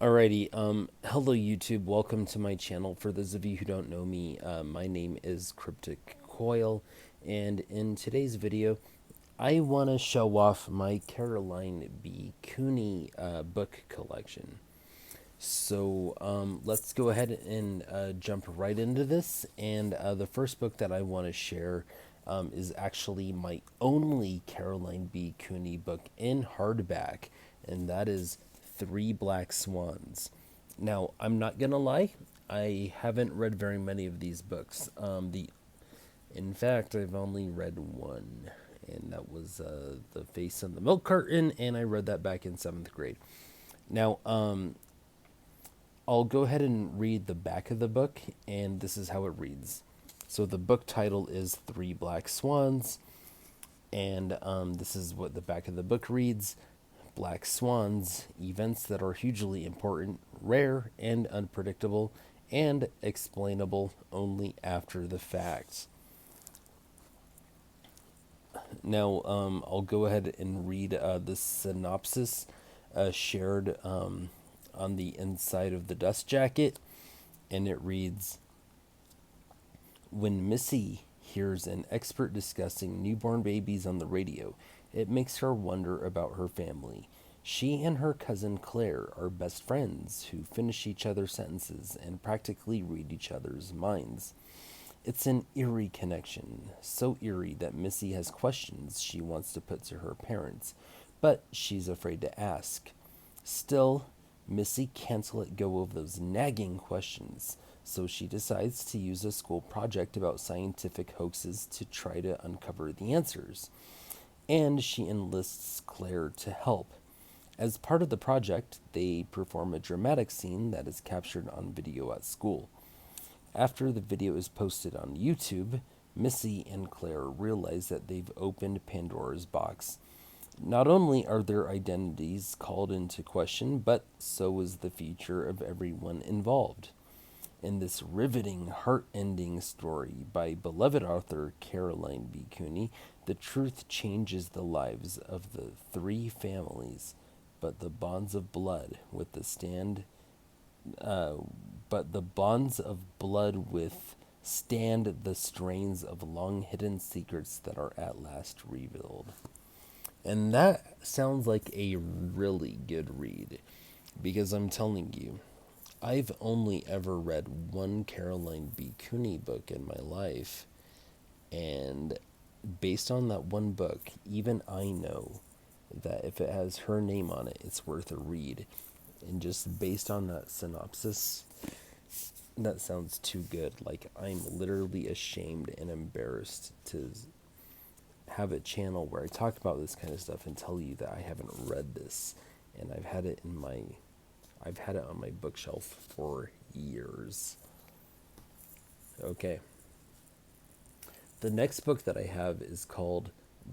Alrighty, hello YouTube, welcome to my channel. For those of you who don't know me, my name is Cryptic Coil, and in today's video, I want to show off my Caroline B. Cooney book collection. So let's go ahead and jump right into this, and the first book that I want to share is actually my only Caroline B. Cooney book in hardback, and that is Three Black Swans. Now, I'm not gonna lie, I haven't read very many of these books. In fact, I've only read one, and that was The Face on the Milk Carton, and I read that back in seventh grade. Now, I'll go ahead and read the back of the book, and this is how it reads. So the book title is Three Black Swans, and this is what the back of the book reads. Black swans, events that are hugely important, rare and unpredictable, and explainable only after the fact. Now, I'll go ahead and read the synopsis shared on the inside of the dust jacket, and it reads: When Missy hears an expert discussing newborn babies on the radio, it makes her wonder about her family. She and her cousin Claire are best friends who finish each other's sentences and practically read each other's minds. It's an eerie connection, so eerie that Missy has questions she wants to put to her parents, but she's afraid to ask. Still, Missy can't let go of those nagging questions, so she decides to use a school project about scientific hoaxes to try to uncover the answers. And she enlists Claire to help. As part of the project, they perform a dramatic scene that is captured on video at school. After the video is posted on YouTube, Missy and Claire realize that they've opened Pandora's box. Not only are their identities called into question, but so is the future of everyone involved. In this riveting, heart-ending story by beloved author Caroline B. Cooney, the truth changes the lives of the three families, but the bonds of blood with the stand but the bonds of blood with stand the strains of long hidden secrets that are at last revealed. And that sounds like a really good read, because I'm telling you, I've only ever read one Caroline B. Cooney book in my life, and based on that one book, even I know that if it has her name on it, it's worth a read. And just based on that synopsis, that sounds too good. Like, I'm literally ashamed and embarrassed to have a channel where I talk about this kind of stuff and tell you that I haven't read this, and I've had it on my bookshelf for years. Okay. The next book that I have is called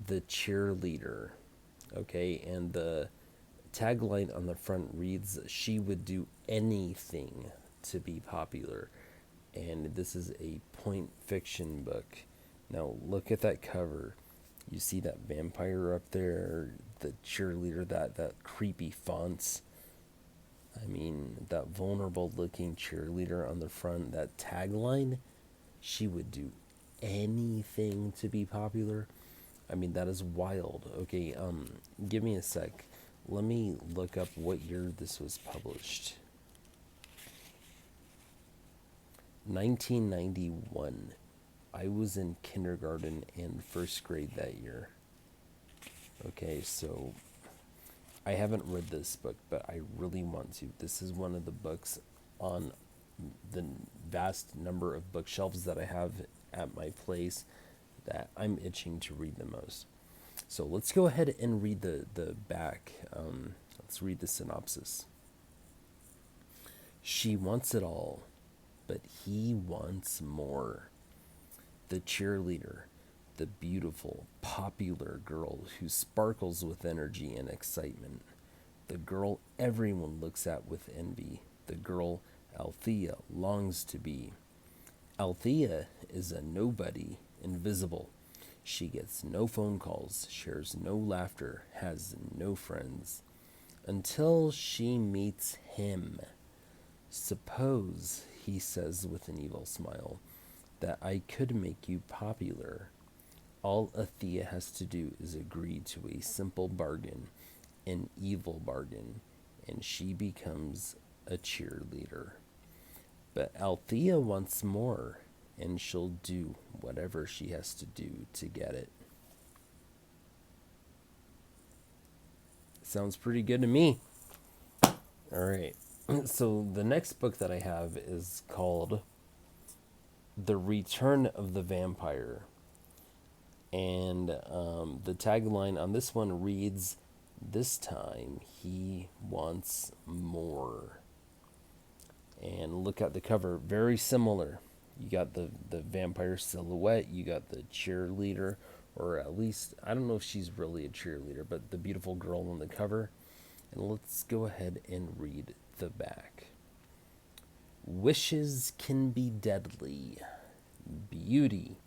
The Cheerleader. Okay, and the tagline on the front reads, "She would do anything to be popular." And this is a point fiction book. Now look at that cover. You see that vampire up there, the cheerleader, that creepy fonts. I mean, that vulnerable looking cheerleader on the front, that tagline, "She would do anything to be popular." I mean, that is wild. Okay, give me a sec. Let me look up what year this was published. 1991. I was in kindergarten and first grade that year. Okay, so I haven't read this book, but I really want to. This is one of the books on the vast number of bookshelves that I have at my place that I'm itching to read the most. So let's go ahead and read the back. Let's read the synopsis. She wants it all, but he wants more. The cheerleader, the beautiful, popular girl who sparkles with energy and excitement. The girl everyone looks at with envy. The girl Althea longs to be. Althea is a nobody, invisible. She gets no phone calls, shares no laughter, has no friends. until she meets him. Suppose, he says with an evil smile, that I could make you popular. All Althea has to do is agree to a simple bargain, an evil bargain, and she becomes a cheerleader. But Althea wants more, and she'll do whatever she has to do to get it. Sounds pretty good to me. All right. So the next book that I have is called The Return of the Vampire. And the tagline on this one reads, "This time he wants more." And look at the cover, very similar. You got the vampire silhouette, you got the cheerleader, or at least, I don't know if she's really a cheerleader, but the beautiful girl on the cover. And let's go ahead and read the back. Wishes can be deadly. Beauty.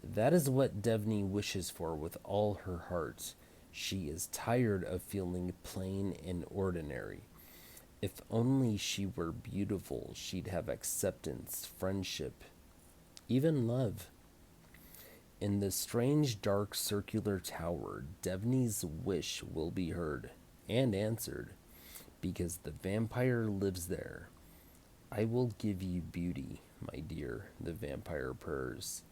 That is what Devney wishes for with all her heart. She is tired of feeling plain and ordinary. If only she were beautiful, she'd have acceptance, friendship, even love. In the strange, dark, circular tower, Devney's wish will be heard and answered, because the vampire lives there. I will give you beauty, my dear, the vampire purrs,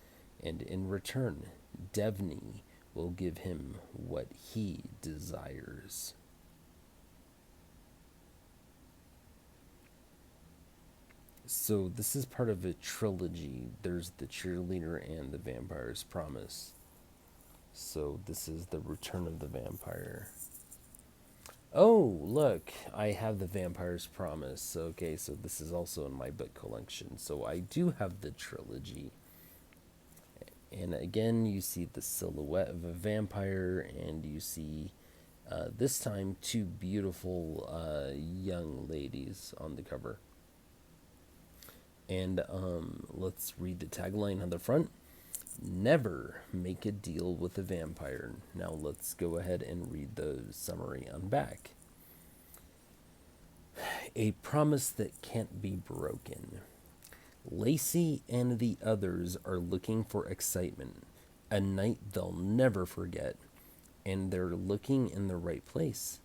and in return, Devney will give him what he desires. So this is part of a trilogy. There's the cheerleader and the vampire's promise. So this is the return of the vampire. Oh, look, I have the vampire's promise. Okay, so this is also in my book collection. So I do have the trilogy. And again, you see the silhouette of a vampire, and you see this time two beautiful young ladies on the cover. And let's read the tagline on the front. Never make a deal with a vampire. Now let's go ahead and read the summary on back. A promise that can't be broken. Lacey and the others are looking for excitement, a night they'll never forget, and they're looking in the right place.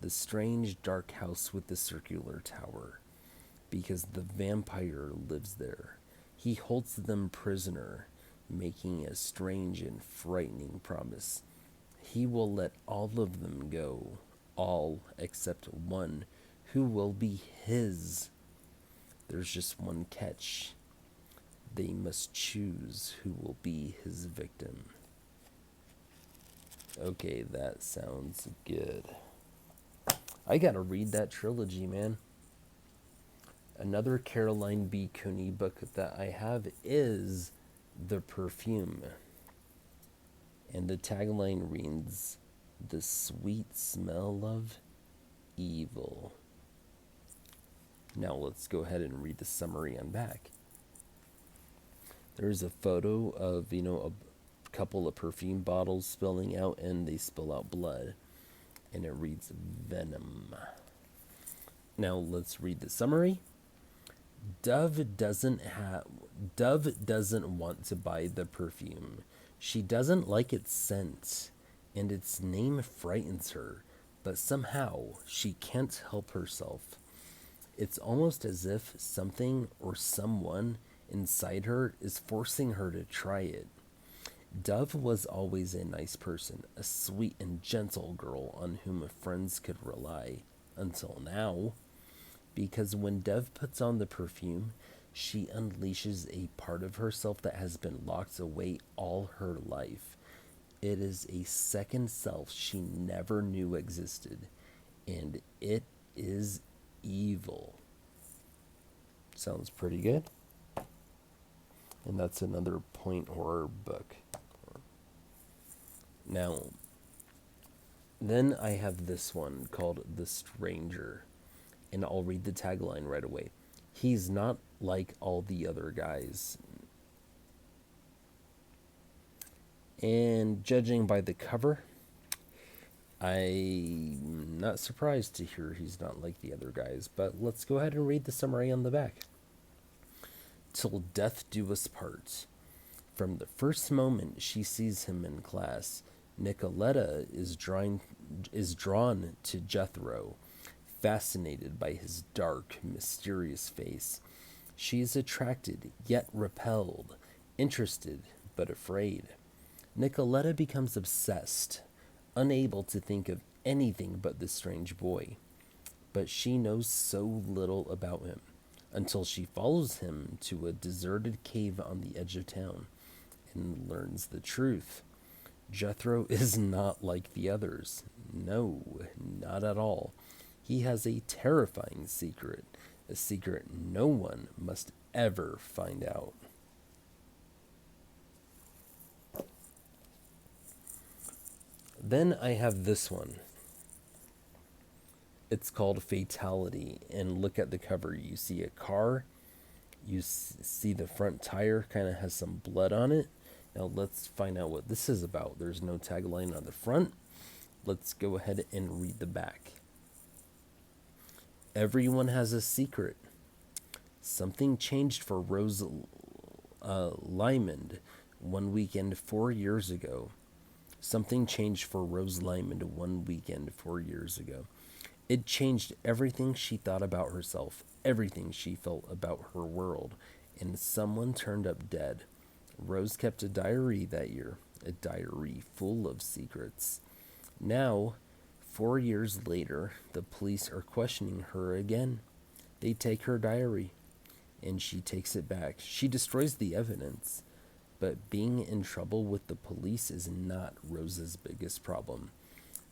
The strange dark house with the circular tower. Because the vampire lives there. He holds them prisoner, making a strange and frightening promise. He will let all of them go, all except one who will be his. There's just one catch. They must choose who will be his victim. Okay, that sounds good. I gotta read that trilogy, man. Another Caroline B. Cooney book that I have is The Perfume. And the tagline reads, "The sweet smell of evil." Now let's go ahead and read the summary on back. There's a photo of, a couple of perfume bottles spilling out, and they spill out blood. And it reads venom. Now let's read the summary. Dove doesn't want to buy the perfume. She doesn't like its scent, and its name frightens her, but somehow she can't help herself. It's almost as if something or someone inside her is forcing her to try it. Dove was always a nice person, a sweet and gentle girl on whom friends could rely, until now. Because when Dove puts on the perfume, she unleashes a part of herself that has been locked away all her life. It is a second self she never knew existed, and it is evil. Sounds pretty good. And that's another point horror book. Now, then I have this one called The Stranger. And I'll read the tagline right away. He's not like all the other guys. And judging by the cover, I'm Not surprised to hear he's not like the other guys, but let's go ahead and read the summary on the back. Till death do us part. From the first moment she sees him in class, Nicoletta is drawn to Jethro, fascinated by his dark, mysterious face. She is attracted, yet repelled, interested, but afraid. Nicoletta becomes obsessed, unable to think of anything but this strange boy. But she knows so little about him until she follows him to a deserted cave on the edge of town and learns the truth. Jethro is not like the others. No, not at all. He has a terrifying secret, a secret no one must ever find out. Then I have this one. It's called Fatality, and look at the cover. You see a car, you see the front tire kind of has some blood on it. Now let's find out what this is about. There's no tagline on the front. Let's go ahead and read the back. Everyone has a secret. Something changed for Rose Lymond one weekend 4 years ago. Something changed for Rose Lymond one weekend 4 years ago. It changed everything she thought about herself, everything she felt about her world, and someone turned up dead. Rose kept a diary that year, a diary full of secrets. Now, 4 years later, the police are questioning her again. They take her diary, and she takes it back. She destroys the evidence, but being in trouble with the police is not Rose's biggest problem.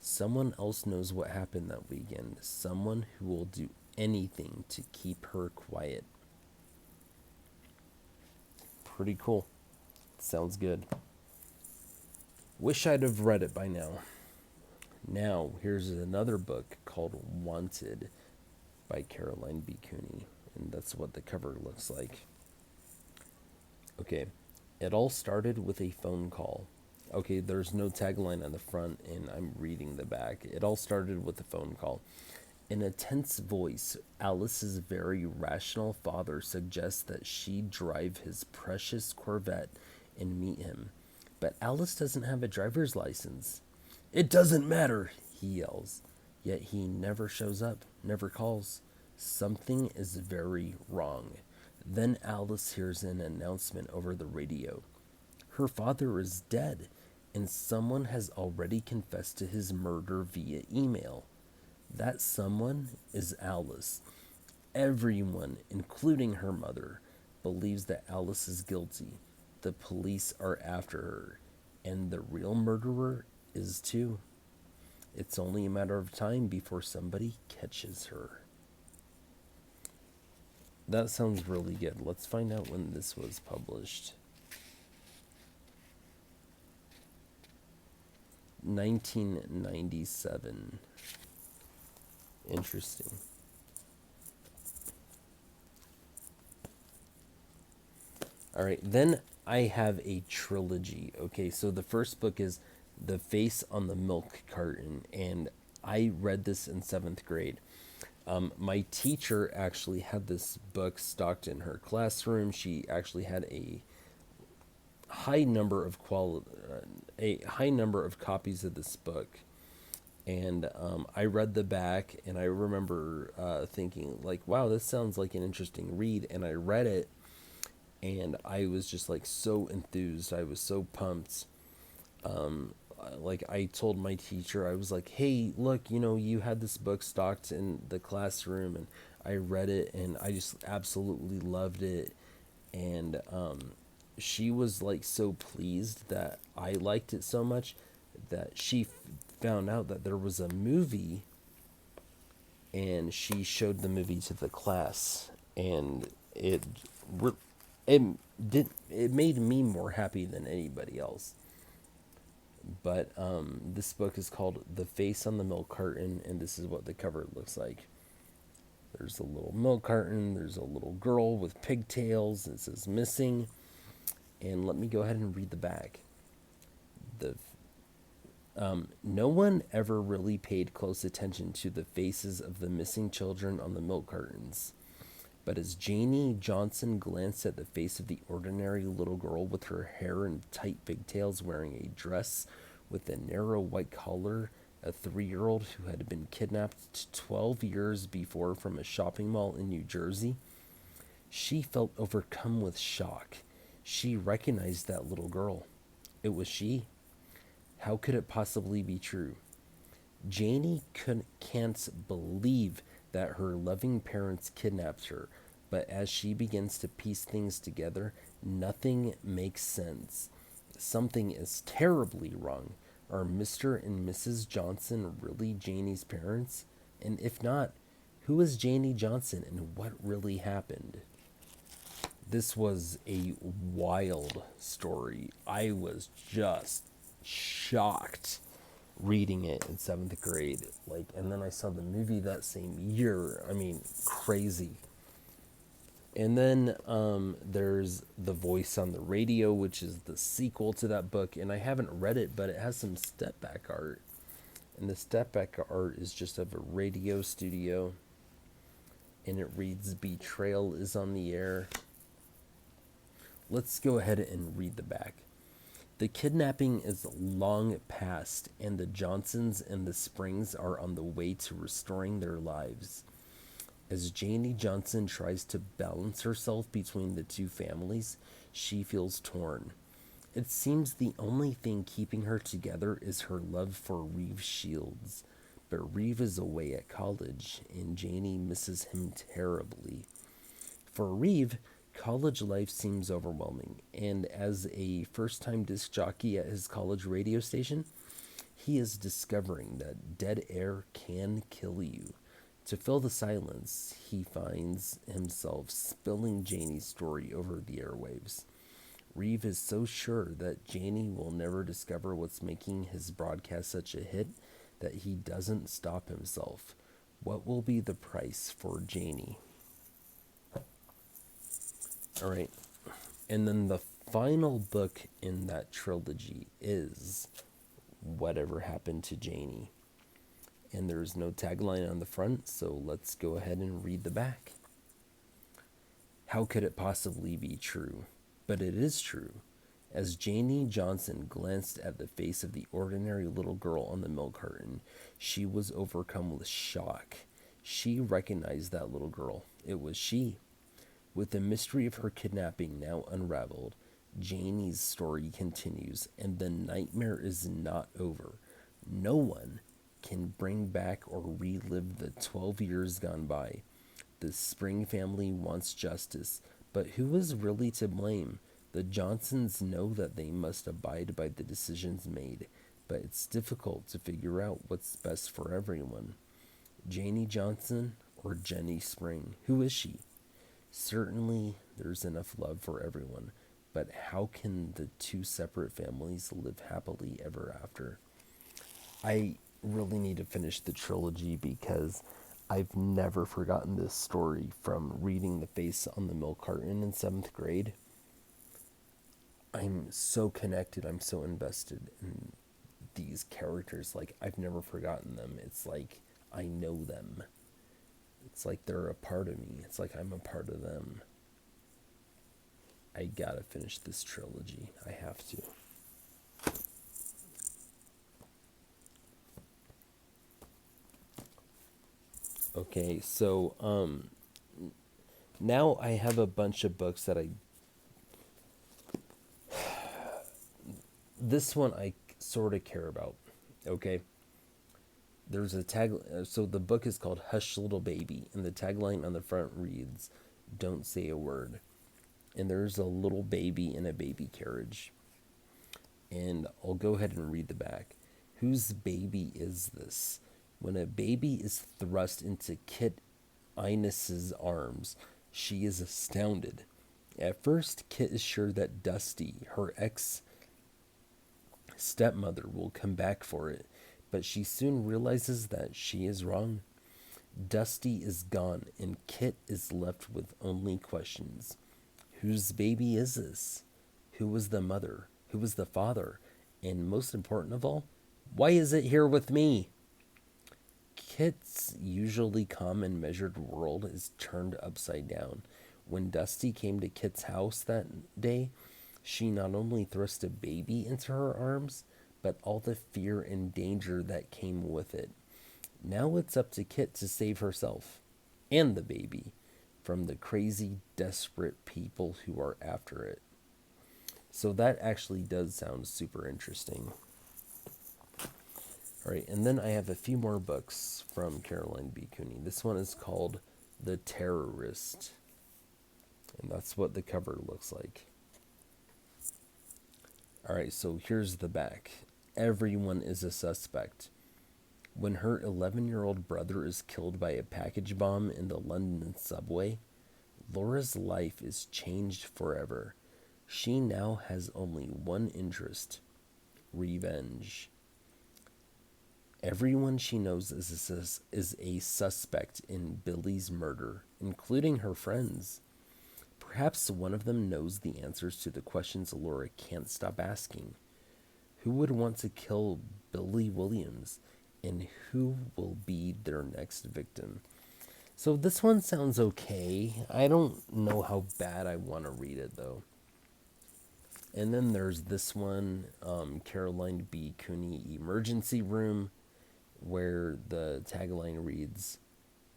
Someone else knows what happened that weekend. Someone who will do anything to keep her quiet. Pretty cool. Sounds good. Wish I'd have read it by now. Now, here's another book called Wanted by Caroline B. Cooney. And that's what the cover looks like. Okay. It all started with a phone call. Okay, there's no tagline on the front, and I'm reading the back. It all started with a phone call. In a tense voice, Alice's very rational father suggests that she drive his precious Corvette and meet him. But Alice doesn't have a driver's license. It doesn't matter, he yells. Yet he never shows up, never calls. Something is very wrong. Then Alice hears an announcement over the radio. Her father is dead, and someone has already confessed to his murder via email. That someone is Alice. Everyone, including her mother, believes that Alice is guilty. The police are after her, and the real murderer is too. It's only a matter of time before somebody catches her. That sounds really good. Let's find out when this was published. 1997. Interesting. All right, then I have a trilogy. Okay, so the first book is The Face on the Milk Carton, and I read this in 7th grade. My teacher actually had this book stocked in her classroom. She actually had a high number of copies of this book, and I read the back, and I remember thinking like, wow, this sounds like an interesting read. And I read it, and I was just like so enthused. I was so pumped. Like I told my teacher, I was like, hey, look, you had this book stocked in the classroom, and I read it, and I just absolutely loved it. And she was like so pleased that I liked it so much that she found out that there was a movie, and she showed the movie to the class, and it made me more happy than anybody else. But this book is called The Face on the Milk Carton, and this is what the cover looks like. There's a little milk carton, there's a little girl with pigtails, it says missing. And let me go ahead and read the back. No one ever really paid close attention to the faces of the missing children on the milk cartons. But as Janie Johnson glanced at the face of the ordinary little girl with her hair in tight pigtails, wearing a dress with a narrow white collar, a 3-year-old who had been kidnapped 12 years before from a shopping mall in New Jersey, she felt overcome with shock. She recognized that little girl. It was she. How could it possibly be true? Can't believe that her loving parents kidnapped her, but as she begins to piece things together, nothing makes sense. Something is terribly wrong. Are Mr. and Mrs. Johnson really Janie's parents? And if not, who is Janie Johnson and what really happened? This was a wild story. I was just shocked reading it in 7th grade. And then I saw the movie that same year. I mean, crazy. And then there's The Voice on the Radio, which is the sequel to that book. And I haven't read it, but it has some step back art. And the step back art is just of a radio studio. And it reads, "Betrayal is on the air." Let's go ahead and read the back. The kidnapping is long past, and the Johnsons and the Springs are on the way to restoring their lives. As Janie Johnson tries to balance herself between the two families, she feels torn. It seems the only thing keeping her together is her love for Reeve Shields. But Reeve is away at college, and Janie misses him terribly. For Reeve, college life seems overwhelming, and as a first time disc jockey at his college radio station, he is discovering that dead air can kill you. To fill the silence, he finds himself spilling Janie's story over the airwaves. Reeve is so sure that Janie will never discover what's making his broadcast such a hit that he doesn't stop himself. What will be the price for Janie? All right. And then the final book in that trilogy is Whatever Happened to Janie. And there's no tagline on the front, so let's go ahead and read the back. How could it possibly be true? But it is true. As Janie Johnson glanced at the face of the ordinary little girl on the milk carton, she was overcome with shock. She recognized that little girl. It was she. With the mystery of her kidnapping now unraveled, Janie's story continues, and the nightmare is not over. No one can bring back or relive the 12 years gone by. The Spring family wants justice, but who is really to blame? The Johnsons know that they must abide by the decisions made, but it's difficult to figure out what's best for everyone. Janie Johnson or Jenny Spring? Who is she? Certainly, there's enough love for everyone, but how can the two separate families live happily ever after? I really need to finish the trilogy because I've never forgotten this story from reading The Face on the Milk Carton in 7th grade. I'm so connected, I'm so invested in these characters. I've never forgotten them. It's like I know them. It's like they're a part of me. It's like I'm a part of them. I gotta finish this trilogy. I have to. Okay, so now I have a bunch of books that this one I sort of care about. Okay. There's a tag. So the book is called Hush Little Baby, and the tagline on the front reads, "Don't say a word." And there's a little baby in a baby carriage. And I'll go ahead and read the back. Whose baby is this? When a baby is thrust into Kit Inez's arms, she is astounded. At first, Kit is sure that Dusty, her ex-stepmother, will come back for it, but she soon realizes that she is wrong. Dusty is gone, and Kit is left with only questions. Whose baby is this? Who was the mother? Who was the father? And most important of all, Why is it here with me? Kit's usually calm and measured world is turned upside down. When Dusty came to Kit's house that day, she not only thrust a baby into her arms, but all the fear and danger that came with it. Now it's up to Kit to save herself and the baby from the crazy, desperate people who are after it. So that actually does sound super interesting. All right, and then I have a few more books from Caroline B. Cooney. This one is called The Terrorist, and that's what the cover looks like. All right, so here's the back. Everyone is a suspect. When her 11-year-old brother is killed by a package bomb in the London subway, Laura's life is changed forever. She now has only one interest: revenge. Everyone she knows is a suspect in Billy's murder, including her friends. Perhaps one of them knows the answers to the questions Laura can't stop asking. Who would want to kill Billy Williams? And who will be their next victim? So this one sounds okay. I don't know how bad I want to read it, though. And then there's this one, Caroline B. Cooney Emergency Room, where the tagline reads,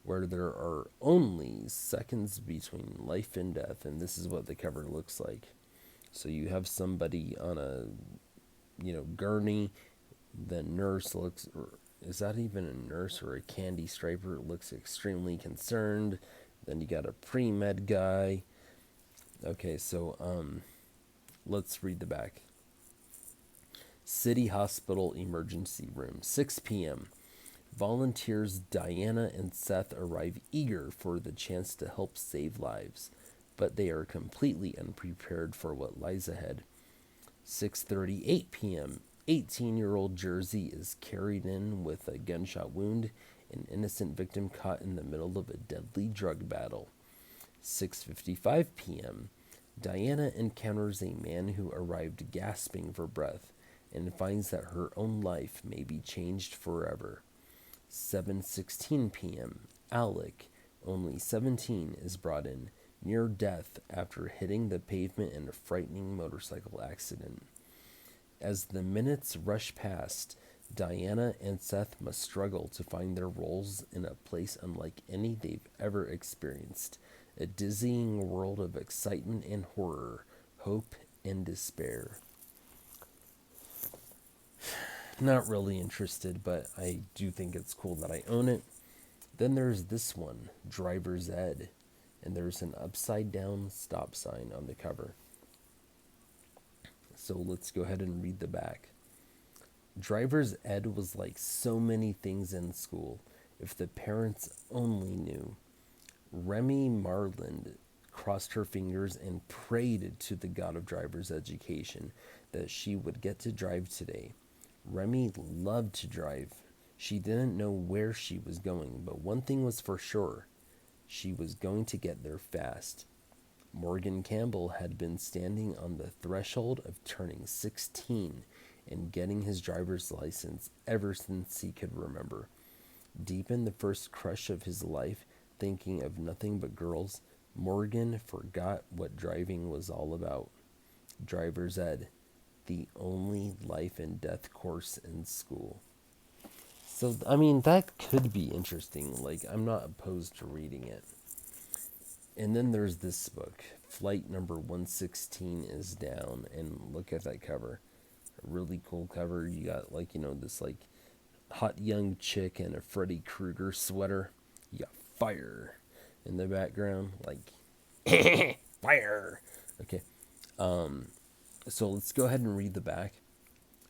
where there are only seconds between life and death. And this is what the cover looks like. So you have somebody on a, gurney. The nurse looks, is that even a nurse or a candy striper? It looks extremely concerned. Then you got a pre-med guy. Okay, so let's read the back. City Hospital Emergency Room, 6 p.m. Volunteers Diana and Seth arrive eager for the chance to help save lives, but they are completely unprepared for what lies ahead. 6:38 p.m. 18-year-old Jersey is carried in with a gunshot wound, an innocent victim caught in the middle of a deadly drug battle. 6:55 p.m. Diana encounters a man who arrived gasping for breath and finds that her own life may be changed forever. 7:16 p.m. Alec, only 17, is brought in, near death after hitting the pavement in a frightening motorcycle accident. As the minutes rush past, Diana and Seth must struggle to find their roles in a place unlike any they've ever experienced. A dizzying world of excitement and horror, hope and despair. Not really interested, but I do think it's cool that I own it. Then there's this one, Driver's Ed, and there's an upside down stop sign on the cover. So let's go ahead and read the back. Driver's Ed was like so many things in school, if the parents only knew. Remy Marland crossed her fingers and prayed to the god of driver's education that she would get to drive today. Remy loved to drive. She didn't know where she was going, but one thing was for sure. She was going to get there fast. Morgan Campbell had been standing on the threshold of turning 16 and getting his driver's license ever since he could remember. Deep in the first crush of his life, thinking of nothing but girls, Morgan forgot what driving was all about. Driver's Ed, the only life and death course in school. So, I mean, that could be interesting. Like, I'm not opposed to reading it. And then there's this book, Flight Number 116 is Down, and look at that cover. A really cool cover. You got, this, hot young chick in a Freddy Krueger sweater. You got fire in the background, fire. Okay. So let's go ahead and read the back.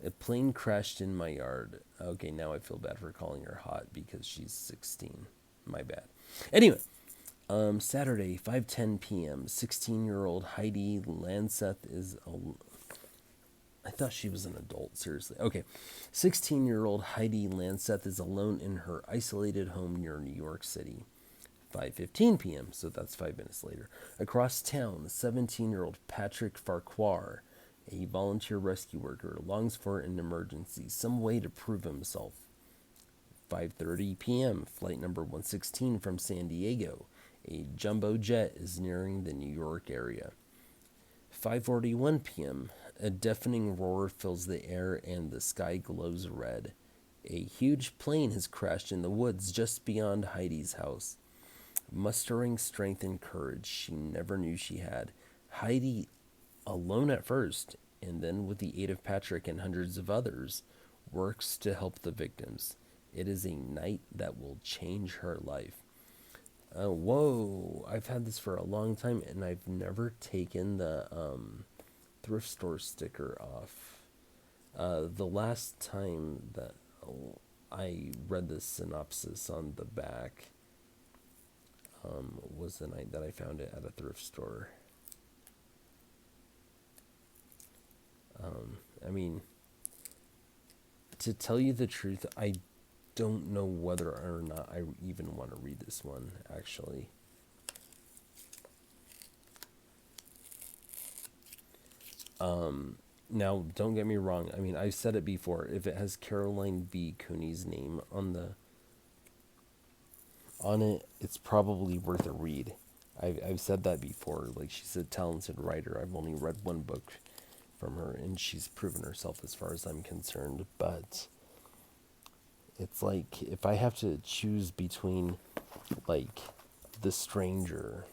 A plane crashed in my yard. Okay, now I feel bad for calling her hot because she's 16. My bad. Anyway, Saturday, 5:10 p.m. 16-year-old Heidi Lanseth is I thought she was an adult, seriously. Okay. 16-year-old Heidi Lanseth is alone in her isolated home near New York City. 5:15 p.m., so that's 5 minutes later. Across town, 17-year-old Patrick Farquhar A volunteer rescue worker longs for an emergency, some way to prove himself. 5:30 p.m. Flight number 116 from San Diego. A jumbo jet is nearing the New York area. 5:41 p.m. A deafening roar fills the air and the sky glows red. A huge plane has crashed in the woods just beyond Heidi's house. Mustering strength and courage she never knew she had, Heidi, alone at first, and then with the aid of Patrick and hundreds of others, works to help the victims. It is a night that will change her life. Whoa, I've had this for a long time and I've never taken the thrift store sticker off. The last time that I read the synopsis on the back was the night that I found it at a thrift store. I mean, to tell you the truth, I don't know whether or not I even want to read this one, actually. Now, don't get me wrong. I mean, I've said it before. If it has Caroline B. Cooney's name on it, it's probably worth a read. I've said that before. Like, she's a talented writer. I've only read one book from her, and she's proven herself as far as I'm concerned. But it's like, if I have to choose between, like, The Stranger,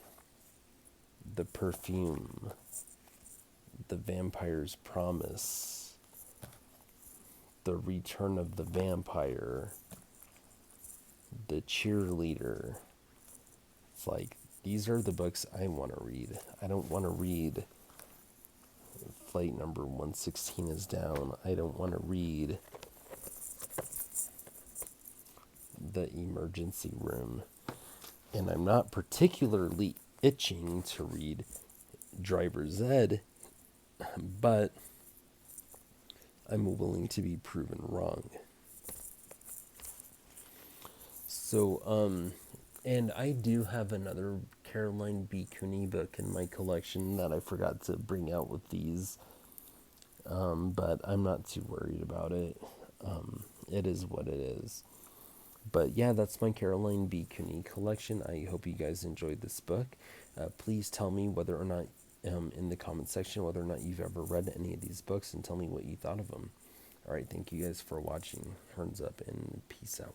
The Perfume, The Vampire's Promise, The Return of the Vampire, The Cheerleader, it's like, these are the books I want to read. I don't want to read Flight number 116 is down. I don't want to read The Emergency Room. And I'm not particularly itching to read Driver's Ed, but I'm willing to be proven wrong. So, and I do have another Caroline B. Cooney book in my collection that I forgot to bring out with these, but I'm not too worried about it. It is what it is. But yeah, that's my Caroline B. Cooney collection. I hope you guys enjoyed this book. Please tell me whether or not, in the comment section, whether or not you've ever read any of these books, and tell me what you thought of them. Alright, thank you guys for watching. Horns up and peace out.